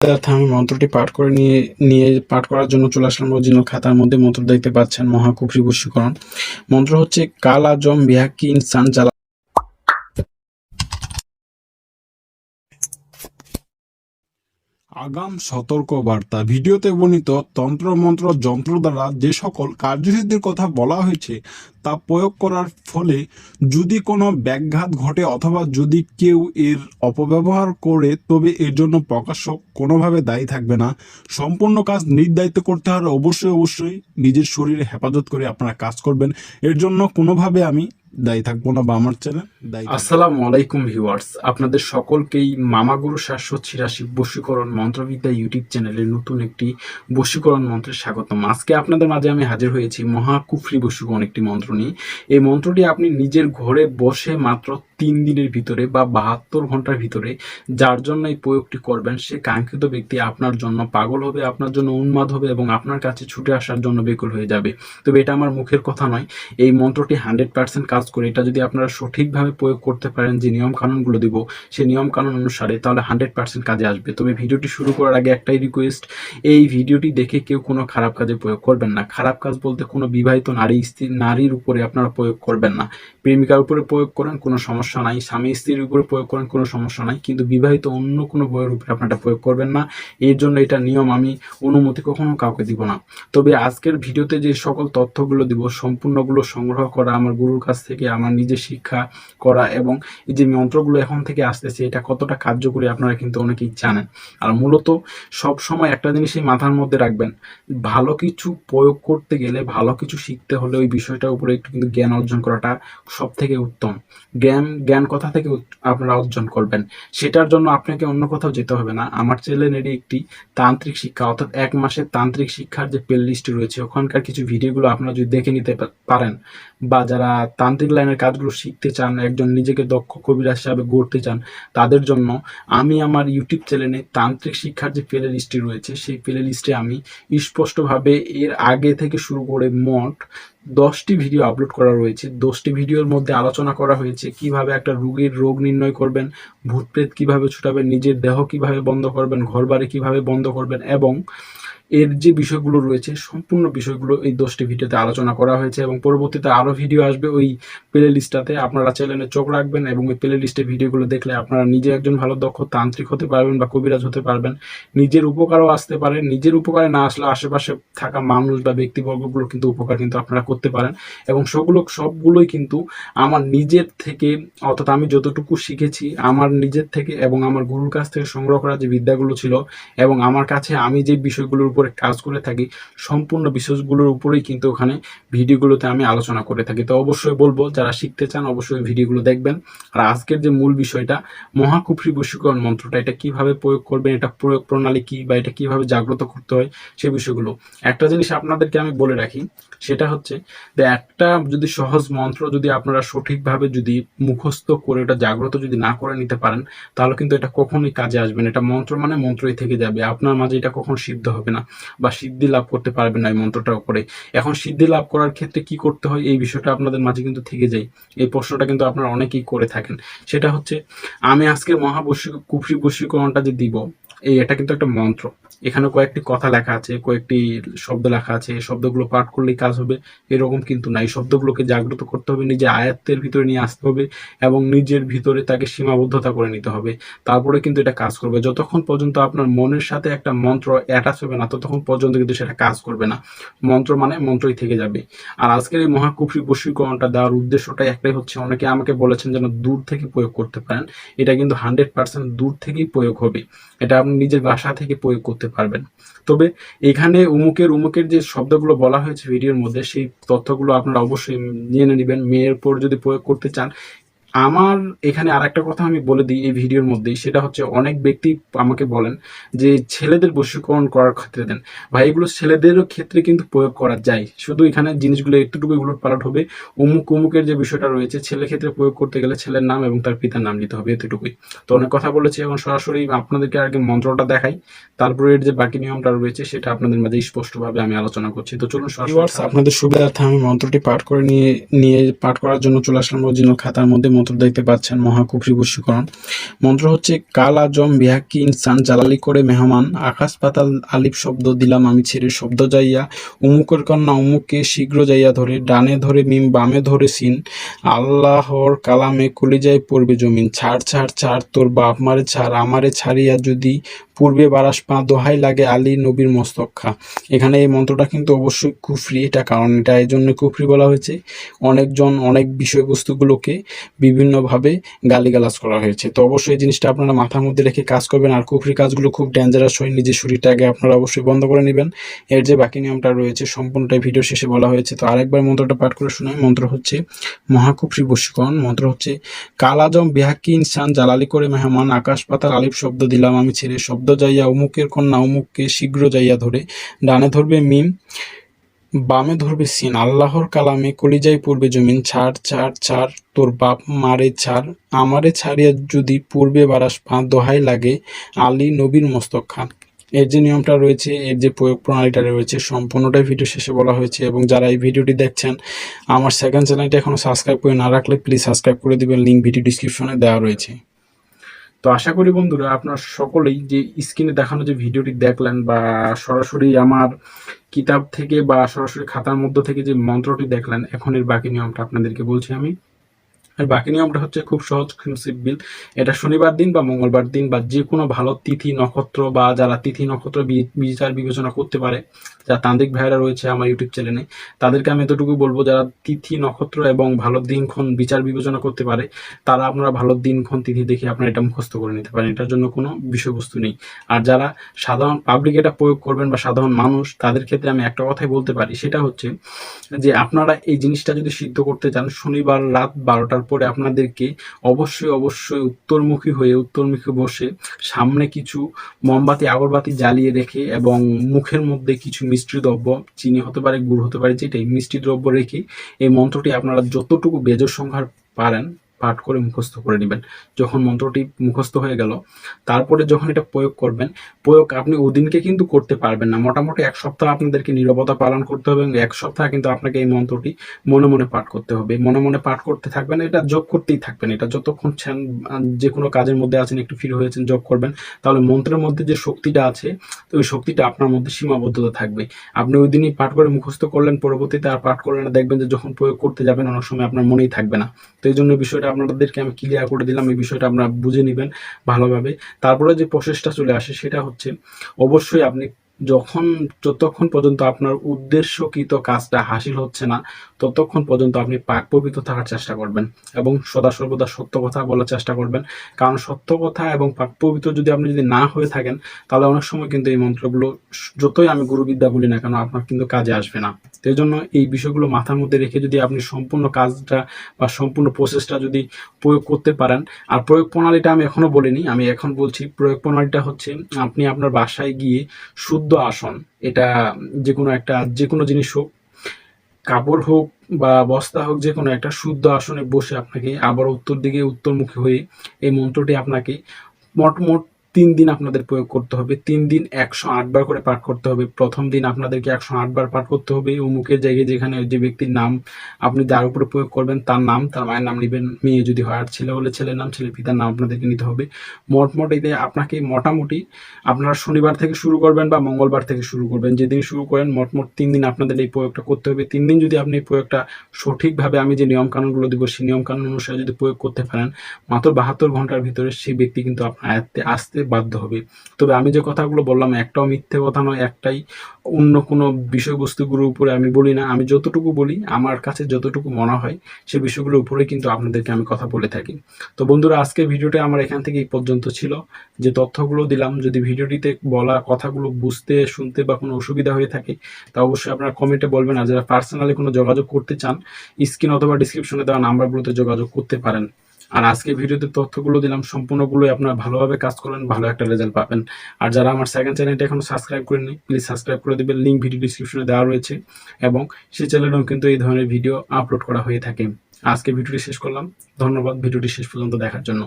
আমি মন্ত্রটি পাঠ করে নিয়ে পাঠ করার জন্য চলে আসলাম অরিজিনাল খাতার মধ্যে। মন্ত্র দেখতে পাচ্ছেন মহাকুফরি বশীকরণ মন্ত্র হচ্ছে কাল আজম বিহাক্কি ইনসান জ্বালা। আগাম সতর্ক বার্তা। ভিডিওতে বর্ণিত তন্ত্রমন্ত্র যন্ত্র দ্বারা যে সকল কার্যসিদ্ধির কথা বলা হয়েছে তা প্রয়োগ করার ফলে যদি কোনো ব্যাঘাত ঘটে অথবা যদি কেউ এর অপব্যবহার করে তবে এর জন্য প্রকাশক কোনোভাবে দায়ী থাকবে না। সম্পূর্ণ কাজ নিজ দায়িত্বে করতে হলে অবশ্যই নিজের শরীরে হেফাজত করে আপনারা কাজ করবেন। এর জন্য কোনোভাবে আমি দায়ী থাকবো না বা আমার চ্যানেল দায়ী। আসসালামু আলাইকুম ভিউয়ার্স, আপনাদের সকলকেই মামাগুরু 786 বশীকরণ মন্ত্রবিদ্যা ইউটিউব চ্যানেলের নতুন একটি বশীকরণ মন্ত্রের স্বাগতম। আজকে আপনাদের মাঝে আমি হাজির হয়েছি মহাকুফরি বশীকরণ একটি মন্ত্র নিয়ে। এই মন্ত্রটি আপনি নিজের ঘরে বসে মাত্র 3 দিনের ভিতরে বা 72 ঘন্টার ভিতরে যার জন্য এই প্রয়োগটি করবেন সে কাঙ্ক্ষিত ব্যক্তি আপনার জন্য পাগল হবে, আপনার জন্য উন্মাদ হবে এবং আপনার কাছে ছুটে আসার জন্য বেকুল হয়ে যাবে। তবে এটা আমার মুখের কথা নয়, এই মন্ত্রটি 100% কাজ করে। এটা যদি আপনারা সঠিকভাবে প্রয়োগ করতে পারেন, যে নিয়ম কানুনগুলো দিব সেই নিয়ম কানুন অনুসারে, তাহলে 100% কাজে আসবে। তবে ভিডিওটি শুরু করার আগে একটাই রিকোয়েস্ট, এই ভিডিওটি দেখে কেউ কোনো খারাপ কাজে প্রয়োগ করবেন না। খারাপ কাজ বলতে কোনো বিবাহিত নারীর উপরে আপনারা প্রয়োগ করবেন না। প্রেমিকার উপরে প্রয়োগ করেন কোনো সমস্যা নাই, স্বামী স্ত্রীর উপরে প্রয়োগ করেন কোনো সমস্যা নাই, কিন্তু বিবাহিত অন্য কোনো বইয়ের উপরে আপনারা প্রয়োগ করবেন না। এর জন্য এটা নিয়ম, আমি অনুমতি কখনো কাউকে দিব না। তবে আজকের ভিডিওতে যে সকল তথ্যগুলো দিব সম্পূর্ণগুলো সংগ্রহ করা আমার গুরুর কাছ থেকে, আমার নিজের শিক্ষা করা, এবং এই যে মন্ত্রগুলো এখন থেকে আসতেছে এটা কতটা কার্যকরী আপনারা কিন্তু অনেকেই জানেন। আর মূলত সব সময় একটা জিনিসই মাথার মধ্যে রাখবেন, ভালো কিছু প্রয়োগ করতে গেলে, ভালো কিছু শিখতে হলে ওই বিষয়টার উপরে একটু কিন্তু জ্ঞান অর্জন করাটা সব থেকে উত্তম। জ্ঞান কথা থেকে আপনারা অর্জন করবেন, সেটার জন্য আপনাকে অন্য কোথাও যেতে হবে না। আমার চ্যানেলেরই একটি তান্ত্রিক শিক্ষা অর্থাৎ 1 মাসের তান্ত্রিক শিক্ষার যে প্লে লিস্ট রয়েছে ওখানকার কিছু ভিডিওগুলো আপনারা যদি দেখে নিতে পারেন, বা যারা তান্ত্রিক লাইনের কাজগুলো শিখতে চান, একজন নিজেকে দক্ষ কবিরাজ হিসাবে গড়তে চান, তাদের জন্য আমি আমার ইউটিউব চ্যানেলে তান্ত্রিক শিক্ষার যে প্লে লিস্টটি রয়েছে সেই প্লে লিস্টে আমি স্পষ্টভাবে এর আগে থেকে শুরু করে মোট 10টি ভিডিও আপলোড করা রয়েছে। 10টি ভিডিওর মধ্যে আলোচনা করা হয়েছে কিভাবে একটা রোগীর রোগ নির্ণয় করবেন, ভূতপ্রেত কিভাবে ছুটাবেন, নিজের দেহ কিভাবে বন্ধ করবেন, ঘরবাড়ি কিভাবে বন্ধ করবেন, এবং এর যে বিষয়গুলো রয়েছে সম্পূর্ণ বিষয়গুলো এই 10টি ভিডিওতে আলোচনা করা হয়েছে। এবং পরবর্তীতে আরও ভিডিও আসবে ওই প্লে লিস্টটাতে, আপনারা চ্যানেলে চোখ রাখবেন এবং ওই প্লে লিস্টে ভিডিওগুলো দেখলে আপনারা নিজে একজন ভালো দক্ষ তান্ত্রিক হতে পারবেন বা কবিরাজ হতে পারবেন। নিজের উপকারও আসতে পারে, নিজের উপকারে না আসলে আশেপাশে থাকা মানুষ বা ব্যক্তিবর্গগুলো কিন্তু উপকার কিন্তু আপনারা করতে পারেন। এবং সবগুলোই কিন্তু আমার নিজের থেকে, অর্থাৎ আমি যতটুকু শিখেছি আমার নিজের থেকে এবং আমার গুরুর কাছ থেকে সংগ্রহ করা যে বিদ্যাগুলো ছিল, এবং আমার কাছে আমি যে বিষয়গুলোর উপরে কাজ করে থাকি সম্পূর্ণ বিষয়গুলোর উপরেই কিন্তু ওখানে ভিডিওগুলোতে আমি আলোচনা করে থাকি। তো অবশ্যই বলবো যারা শিখতে চান অবশ্যই ভিডিওগুলো দেখবেন। আর আজকের যে মূল বিষয়টা মহাকুফরি বশীকরণ মন্ত্রটা, এটা কিভাবে প্রয়োগ করবেন, এটা প্রয়োগ প্রণালী কি, বা এটা কিভাবে জাগ্রত করতে হয় সেই বিষয়গুলো। একটা জিনিস আপনাদেরকে আমি বলে রাখি, সেটা হচ্ছে যে একটা যদি সহজ মন্ত্র যদি আপনারা সঠিকভাবে যদি মুখস্থ করে ওটা জাগ্রত যদি না করে নিতে পারেন তাহলে কিন্তু এটা কখনোই কাজে আসবে না। এটা মন্ত্র মানে মন্ত্রই থেকে যাবে, আপনার মাঝে এটা কখনো সিদ্ধ হবে না বা সিদ্ধি লাভ করতে পারবেন না এই মন্ত্রটার উপরে। এখন সিদ্ধি লাভ করার ক্ষেত্রে কি করতে হয় এই বিষয়টা আপনাদের মাঝে কিন্তু থেকে যায়। এই প্রশ্নটা কিন্তু আপনারা অনেকেই করে থাকেন। সেটা হচ্ছে, আমি আজকে কুফরি বশীকরণটা যে দিব, এটা কিন্তু একটা মন্ত্র। এখানে কয়েকটি কথা লেখা আছে, কয়েকটি শব্দ লেখা আছে, এই শব্দগুলো পাঠ করলেই কাজ হবে এরকম কিন্তু না। এই শব্দগুলোকে জাগ্রত করতে হবে, নিজের আয়ত্তের ভিতরে নিয়ে আসতে হবে এবং নিজের ভিতরে তাকে সীমাবদ্ধতা করে নিতে হবে, তারপরে কিন্তু এটা কাজ করবে। যতক্ষণ পর্যন্ত আপনার মনের সাথে একটা মন্ত্র অ্যাটাচ হবে না ততক্ষণ পর্যন্ত কিন্তু সেটা কাজ করবে না। মন্ত্র মানে মন্ত্রই থেকে যাবে। আর আজকের এই মহাকুফরি বশীকরণটা দেওয়ার উদ্দেশ্যটাই একটাই হচ্ছে, অনেকে আমাকে বলেছেন যেন দূর থেকে প্রয়োগ করতে পারেন। এটা কিন্তু 100% দূর থেকেই প্রয়োগ হবে, এটা আপনি নিজের বাসা থেকে প্রয়োগ করতে পারবেন। তবে এখানে উমুকের যে শব্দগুলো বলা হয়েছে ভিডিওর মধ্যে সেই তথ্যগুলো আপনারা অবশ্যই জেনে নেবেন মেয়ের উপর যদি প্রয়োগ করতে চান। আমার এখানে আরেকটা কথা আমি বলে দিই এই ভিডিওর মধ্যেই, সেটা হচ্ছে অনেক ব্যক্তি আমাকে বলেন যে ছেলেদের বশীকরণ করার ক্ষেত্রে দেন। ভাই এগুলো ছেলেদেরও ক্ষেত্রে কিন্তু প্রয়োগ করা যায়, শুধু এখানে জিনিসগুলো একটুটুকু উলটপালট হবে। অমুকের যে বিষয়টা রয়েছে ছেলের ক্ষেত্রে প্রয়োগ করতে গেলে ছেলের নাম এবং তার পিতার নাম দিতে হবে, এতটুকুই। তো অনেক কথা বলেছি, এখন সরাসরি আপনাদেরকে আগে মন্ত্রটা দেখাই, তারপরে এর যে বাকি নিয়মটা রয়েছে সেটা আপনাদের মাঝে স্পষ্টভাবে আমি আলোচনা করছি। তো চলুন সরাসরি আপনাদের সুবিধার্থে আমি মন্ত্রটি পাঠ করে নিয়ে পাঠ করার জন্য চলে আসলাম অরিজিনাল খাতার মধ্যে। মন্ত্র দেখতে পাচ্ছেন, মহাকুফরি বশীকরণ মন্ত্র হচ্ছে কাল আজম বিহাক্কি ইনসান জালালি করে মেহমান আকাশ পাতাল আলিফ শব্দ দিলাম আমি ছেড়ে শব্দ যাইয়া উমুকের কন্যা উমুককে শীঘ্র যাইয়া ধরে ডানে ধরে মিম বামে ধরে সিন আল্লাহর কালামে কলিজায় পড়বে জমিন ছাড় ছাড় ছাড় তোর বাপ মারে ছাড় আমারে ছাড়িয়া যদি পূর্বে বারাস পা দোহাই লাগে আলী নবীর মস্তক খা। এখানে এই মন্ত্রটা কিন্তু অবশ্যই কুফরি, এটা কারণ এটা এই জন্য কুফরি বলা হয়েছে, অনেকজন অনেক বিষয়বস্তুগুলোকে বিভিন্নভাবে গালিগালাজ করা হয়েছে। তো অবশ্যই এই জিনিসটা আপনারা মাথার মধ্যে রেখে কাজ করবেন। আর কুফরি কাজগুলো খুব ডেঞ্জারাস হয়, নিজের শরীরটা আগে আপনারা অবশ্যই বন্ধ করে নেবেন। এর যে বাকি নিয়মটা রয়েছে সম্পূর্ণটাই ভিডিও শেষে বলা হয়েছে। তো আরেকবার মন্ত্রটা পাঠ করে শোনাই। মন্ত্র হচ্ছে মহাকুফরি বশীকরণ মন্ত্র হচ্ছে কাল আজম বেহাক্কি ইনসান জালালি করে মেহমান আকাশ পাতাল আলিফ শব্দ দিলাম আমি ছেড়ে শব্দ যাইয়া উমুকের কন্যা উমুককে শীঘ্র যাইয়া ধরে ডানে ধরবে মিম বামে ধরবে সিন আল্লাহর কালামে কলিজায় পড়বে জমিন ছাড় ছাড় ছাড় তোর বাপ মারে ছাড় আমারে ছাড়িয়া যদি পূর্বে বারাস পা দোহাই লাগে আলী নবীর মস্তক খা। এর যে নিয়মটা রয়েছে, এর যে প্রয়োগ প্রণালীটা রয়েছে সম্পূর্ণটাই ভিডিও শেষে বলা হয়েছে। এবং যারা এই ভিডিওটি দেখছেন আমার সেকেন্ড চ্যানেলটি এখনও সাবস্ক্রাইব করে না রাখলে প্লিজ সাবস্ক্রাইব করে দিবেন, লিঙ্ক ভিডিও ডিসক্রিপশনে দেওয়া রয়েছে। তো আশা করি বন্ধুরা আপনারা সকলেই যে স্ক্রিনে দেখানো যে ভিডিওটি দেখলেন বা সরাসরি আমার কিতাব থেকে বা সরাসরি খাতার মধ্য থেকে যে মন্ত্রটি দেখলেন, এখন এর বাকি নিয়মটা আপনাদেরকে বলছি আমি। আর বাকি নিয়মটা হচ্ছে খুব সহজ, খুব সিম্পল। এটা শনিবার দিন বা মঙ্গলবার দিন বা যে কোনো ভালো তিথি নক্ষত্র বা যারা তিথি নক্ষত্র বিচার বিবেচনা করতে পারে, যারা তান্ত্রিক ভাইরা রয়েছে আমার ইউটিউব চ্যানেলে, তাদেরকে আমি এতটুকু বলবো যারা তিথি নক্ষত্র এবং ভালো দিনক্ষণ বিচার বিবেচনা করতে পারে তারা আপনারা ভালো দিনক্ষণ তিথি দেখে আপনারা এটা মুখস্থ করে নিতে পারেন, এটার জন্য কোনো বিষয়বস্তু নেই। আর যারা সাধারণ পাবলিক এটা প্রয়োগ করবেন বা সাধারণ মানুষ, তাদের ক্ষেত্রে আমি একটা কথাই বলতে পারি, সেটা হচ্ছে যে আপনারা এই জিনিসটা যদি সিদ্ধ করতে চান শনিবার রাত 12টার পরে আপনাদেরকে অবশ্যই অবশ্যই উত্তরমুখী বসে সামনে কিছু মোমবাতি আগরবাতি জ্বালিয়ে রেখে এবং মুখের মধ্যে কিছু মিষ্টি দ্রব্য, চিনি হতে পারে, গুড় হতে পারে, যেটাই মিষ্টি দ্রব্য রেখে এই মন্ত্রটি আপনারা যতটুকু বেজোড় সংখ্যার পারেন পাঠ করে মুখস্থ করে নেবেন। যখন মন্ত্রটি মুখস্থ হয়ে গেল তারপরে যখন এটা প্রয়োগ করবেন, প্রয়োগ আপনি ওদিনকে কিন্তু করতে পারবেন না, মোটামুটি 1 সপ্তাহ আপনাদেরকে নীরবতা পালন করতে হবে এবং 1 সপ্তাহ কিন্তু আপনাকে এই মন্ত্রটি মনে মনে পাঠ করতে হবে। মনে মনে পাঠ করতে থাকবেন, এটা জপ করতেই থাকবেন। এটা যতক্ষণ যে কোনো কাজের মধ্যে আছেন, একটু ফ্রি হয়েছেন, জপ করবেন, তাহলে মন্ত্রের মধ্যে যে শক্তিটা আছে ওই শক্তিটা আপনার মধ্যে সীমাবদ্ধতা থাকবে। আপনি ওই দিনই পাঠ করে মুখস্থ করলেন, পরবর্তীতে আর পাঠ করলেন না, দেখবেন যে যখন প্রয়োগ করতে যাবেন অনেক সময় আপনার মনেই থাকবে না। তো এই জন্য বিষয়টা আপনাদেরকে আমি ক্লিয়ার করে দিলাম, এই বিষয়টা আপনারা বুঝে নেবেন ভালোভাবে। তারপরে যে প্রসেসটা চলে আসে সেটা হচ্ছে অবশ্যই আপনি যতক্ষণ পর্যন্ত আপনার উদ্দেশ্যকৃত কাজটা হাসিল হচ্ছে না ততক্ষণ পর্যন্ত আপনি পাক পবিত্র থাকার চেষ্টা করবেন এবং সদা সর্বদা সত্য কথা বলার চেষ্টা করবেন। কারণ সত্য কথা এবং পাক পবিত্র যদি আপনি না হয়ে থাকেন তাহলে অনেক সময় কিন্তু এই মন্ত্রগুলো যতই আমি গুরুবিদ্যা বলি না কেন আপনার কিন্তু কাজে আসবে না। তো এই জন্য এই বিষয়গুলো মাথার মধ্যে রেখে যদি আপনি সম্পূর্ণ কাজটা বা সম্পূর্ণ প্রসেসটা যদি প্রয়োগ করতে পারেন, আর প্রয়োগ প্রণালীটা আমি এখনো বলিনি, আমি এখন বলছি। প্রয়োগ প্রণালীটা হচ্ছে আপনি আপনার বাসায় গিয়ে শুদ্ধ আসন, এটা যে কোনো জিনিস হোক, কাপড় হোক বা বস্তা হোক, যে কোনো একটা শুদ্ধ আসনে বসে আপনাকে আবার উত্তর দিকে উত্তরমুখী হয়ে এই মন্ত্রটি আপনাকে মোট 3 দিন আপনাদের প্রয়োগ করতে হবে। 3 দিন 108 বার করে পাঠ করতে হবে। প্রথম দিন আপনাদেরকে 108 বার পাঠ করতে হবে। মুখের জায়গায় যেখানে যে ব্যক্তির নাম আপনি যার উপরে প্রয়োগ করবেন তার নাম, তার মায়ের নাম নেবেন, মেয়ে যদি হয়, আর ছেলে হলে ছেলের নাম, ছেলের পিতার নাম আপনাদেরকে নিতে হবে। মোট এতে আপনাকে মোটামুটি আপনারা শনিবার থেকে শুরু করবেন বা মঙ্গলবার থেকে শুরু করবেন, যেদিন শুরু করেন মোট 3 দিন আপনাদের এই প্রয়োগটা করতে হবে। 3 দিন যদি আপনি এই প্রয়োগটা সঠিকভাবে আমি যে নিয়মকানুনগুলো দিব সেই নিয়মকানুন অনুসারে যদি প্রয়োগ করতে পারেন, মাত্র 72 ঘন্টার ভিতরে সেই ব্যক্তি কিন্তু আপনার আয়ত্তে আসতে বাধ্য হবে। তবে আমি যে কথাগুলো বললাম একটাও মিথ্যে কথা নয়, একটাই অন্য কোনো বিষয়বস্তুগুলোর উপরে আমি বলি না। আমি যতটুকু বলি আমার কাছে যতটুকু মনে হয় সেই বিষয়গুলোর উপরে কিন্তু আপনাদেরকে আমি কথা বলে থাকি। তো বন্ধুরা আজকে ভিডিওটা আমার এখান থেকে এই পর্যন্ত ছিল। যে তথ্যগুলো দিলাম, যদি ভিডিওটিতে বলা কথাগুলো বুঝতে শুনতে বা কোনো অসুবিধা হয়ে থাকে তা অবশ্যই আপনারা কমেন্টে বলবেন। আর যারা পার্সোনালি কোনো যোগাযোগ করতে চান স্ক্রিন অথবা ডিসক্রিপশনে দেওয়া নাম্বারগুলোতে যোগাযোগ করতে পারেন। আর আজকে ভিডিওতে তথ্যগুলো দিলাম সম্পূর্ণগুলোই আপনারা ভালোভাবে কাজ করবেন, ভালো একটা রেজাল্ট পাবেন। আর যারা আমার সেকেন্ড চ্যানেলটা এখনো সাবস্ক্রাইব করেননি প্লিজ সাবস্ক্রাইব করে দেবেন, লিঙ্ক ভিডিও ডিসক্রিপশনে দেওয়া রয়েছে এবং সেই চ্যানেলেও কিন্তু এই ধরনের ভিডিও আপলোড করা হয়ে থাকে। আজকে ভিডিওটি শেষ করলাম, ধন্যবাদ ভিডিওটি শেষ পর্যন্ত দেখার জন্য।